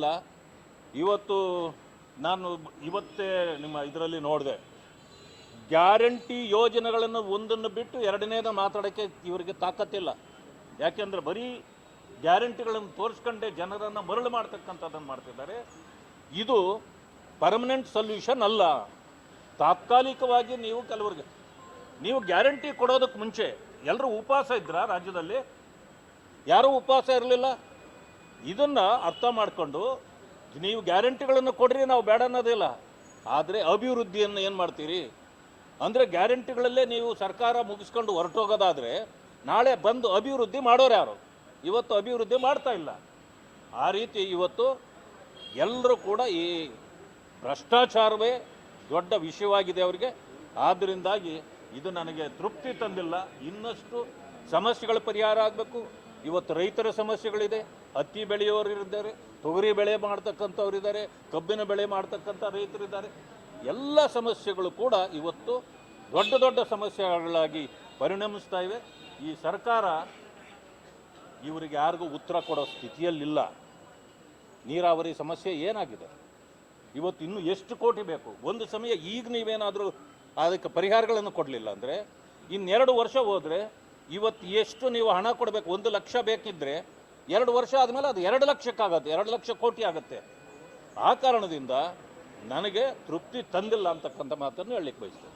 ಅಲ್ಲ. ಇವತ್ತು ನಾನು ಇವತ್ತೇ ನಿಮ್ಮ ಇದರಲ್ಲಿ ನೋಡಿದೆ, ಗ್ಯಾರಂಟಿ ಯೋಜನೆಗಳನ್ನು ಒಂದನ್ನು ಬಿಟ್ಟು ಎರಡನೇದ ಮಾತಾಡೋಕ್ಕೆ ಇವರಿಗೆ ತಾಕತ್ತಿಲ್ಲ. ಯಾಕೆಂದರೆ ಬರೀ ಗ್ಯಾರಂಟಿಗಳನ್ನು ತೋರಿಸ್ಕೊಂಡೇ ಜನರನ್ನು ಮರಳು ಮಾಡ್ತಕ್ಕಂಥದ್ದನ್ನು ಮಾಡ್ತಿದ್ದಾರೆ. ಇದು ಪರ್ಮನೆಂಟ್ ಸೊಲ್ಯೂಷನ್ ಅಲ್ಲ. ತಾತ್ಕಾಲಿಕವಾಗಿ ನೀವು ಗ್ಯಾರಂಟಿ ಕೊಡೋದಕ್ಕೆ ಮುಂಚೆ ಎಲ್ಲರೂ ಉಪವಾಸ ಇದ್ರಾ ರಾಜ್ಯದಲ್ಲಿ? ಯಾರೂ ಉಪವಾಸ ಇರಲಿಲ್ಲ. ಇದನ್ನು ಅರ್ಥ ಮಾಡಿಕೊಂಡು ನೀವು ಗ್ಯಾರಂಟಿಗಳನ್ನು ಕೊಡ್ರಿ, ನಾವು ಬೇಡ ಅನ್ನೋದಿಲ್ಲ. ಆದರೆ ಅಭಿವೃದ್ಧಿಯನ್ನು ಏನು ಮಾಡ್ತೀರಿ ಅಂದರೆ, ಗ್ಯಾರಂಟಿಗಳಲ್ಲೇ ನೀವು ಸರ್ಕಾರ ಮುಗಿಸ್ಕೊಂಡು ಹೊರಟೋಗೋದಾದರೆ ನಾಳೆ ಬಂದು ಅಭಿವೃದ್ಧಿ ಮಾಡೋರು ಯಾರು? ಇವತ್ತು ಅಭಿವೃದ್ಧಿ ಮಾಡ್ತಾ ಇಲ್ಲ. ಆ ರೀತಿ ಇವತ್ತು ಎಲ್ಲರೂ ಕೂಡ ಈ ಭ್ರಷ್ಟಾಚಾರವೇ ದೊಡ್ಡ ವಿಷಯವಾಗಿದೆ ಅವರಿಗೆ. ಆದ್ದರಿಂದಾಗಿ ಇದು ನನಗೆ ತೃಪ್ತಿ ತಂದಿಲ್ಲ. ಇನ್ನಷ್ಟು ಸಮಸ್ಯೆಗಳ ಪರಿಹಾರ ಆಗಬೇಕು. ಇವತ್ತು ರೈತರ ಸಮಸ್ಯೆಗಳಿದೆ. ಹತ್ತಿ ಬೆಳೆಯೋರು ಇದ್ದಾರೆ, ತೊಗರಿ ಬೆಳೆ ಮಾಡ್ತಕ್ಕಂಥವ್ರಿದ್ದಾರೆ, ಕಬ್ಬಿನ ಬೆಳೆ ಮಾಡ್ತಕ್ಕಂಥ ರೈತರಿದ್ದಾರೆ. ಎಲ್ಲ ಸಮಸ್ಯೆಗಳು ಕೂಡ ಇವತ್ತು ದೊಡ್ಡ ದೊಡ್ಡ ಸಮಸ್ಯೆಗಳಾಗಿ ಪರಿಣಮಿಸ್ತಾ ಇವೆ. ಈ ಸರ್ಕಾರ ಇವರಿಗೆ ಯಾರಿಗೂ ಉತ್ತರ ಕೊಡೋ ಸ್ಥಿತಿಯಲ್ಲಿಲ್ಲ. ನೀರಾವರಿ ಸಮಸ್ಯೆ ಏನಾಗಿದೆ ಇವತ್ತು? ಇನ್ನೂ ಎಷ್ಟು ಕೋಟಿ ಬೇಕು? ಒಂದು ಸಮಯ ಈಗ ನೀವೇನಾದರೂ ಅದಕ್ಕೆ ಪರಿಹಾರಗಳನ್ನು ಕೊಡಲಿಲ್ಲ ಅಂದರೆ ಇನ್ನೆರಡು ವರ್ಷ ಹೋದರೆ ಇವತ್ತು ಎಷ್ಟು ನೀವು ಹಣ ಕೊಡಬೇಕು? 1 ಲಕ್ಷ ಬೇಕಿದ್ದರೆ 2 ವರ್ಷ ಆದಮೇಲೆ ಅದು 2 ಲಕ್ಷಕ್ಕಾಗತ್ತೆ, 2 ಲಕ್ಷ ಕೋಟಿ ಆಗುತ್ತೆ. ಆ ಕಾರಣದಿಂದ ನನಗೆ ತೃಪ್ತಿ ತಂದಿಲ್ಲ ಅಂತಕ್ಕಂಥ ಮಾತನ್ನು ಹೇಳಲಿಕ್ಕೆ ಬಯಸ್ತೇನೆ.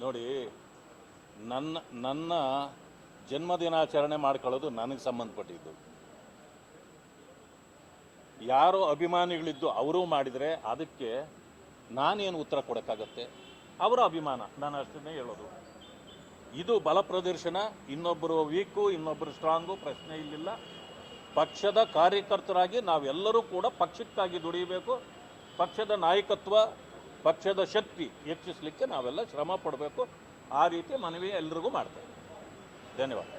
ನೋಡಿ, ನನ್ನ ಜನ್ಮದಿನಾಚರಣೆ ಮಾಡ್ಕೊಳ್ಳೋದು ನನಗೆ ಸಂಬಂಧಪಟ್ಟಿದ್ದು. ಯಾರೋ ಅಭಿಮಾನಿಗಳಿದ್ದು ಅವರು ಮಾಡಿದರೆ ಅದಕ್ಕೆ ನಾನೇನು ಉತ್ತರ ಕೊಡೋಕ್ಕಾಗತ್ತೆ? ಅವರ ಅಭಿಮಾನ, ನಾನು ಅಷ್ಟನ್ನೇ ಹೇಳೋದು. ಇದು ಬಲ ಪ್ರದರ್ಶನ. ಇನ್ನೊಬ್ಬರು ವೀಕು, ಇನ್ನೊಬ್ಬರು ಸ್ಟ್ರಾಂಗು, ಪ್ರಶ್ನೆ ಇಲ್ಲಿಲ್ಲ. ಪಕ್ಷದ ಕಾರ್ಯಕರ್ತರಾಗಿ ನಾವೆಲ್ಲರೂ ಕೂಡ ಪಕ್ಷಕ್ಕಾಗಿ ದುಡಿಯಬೇಕು. ಪಕ್ಷದ ನಾಯಕತ್ವ, ಪಕ್ಷದ ಶಕ್ತಿ ಹೆಚ್ಚಿಸಲಿಕ್ಕೆ ನಾವೆಲ್ಲ ಶ್ರಮ ಪಡಬೇಕು. ಆ ರೀತಿ ಮನವಿ ಎಲ್ರಿಗೂ ಮಾಡ್ತೇವೆ. ಧನ್ಯವಾದ.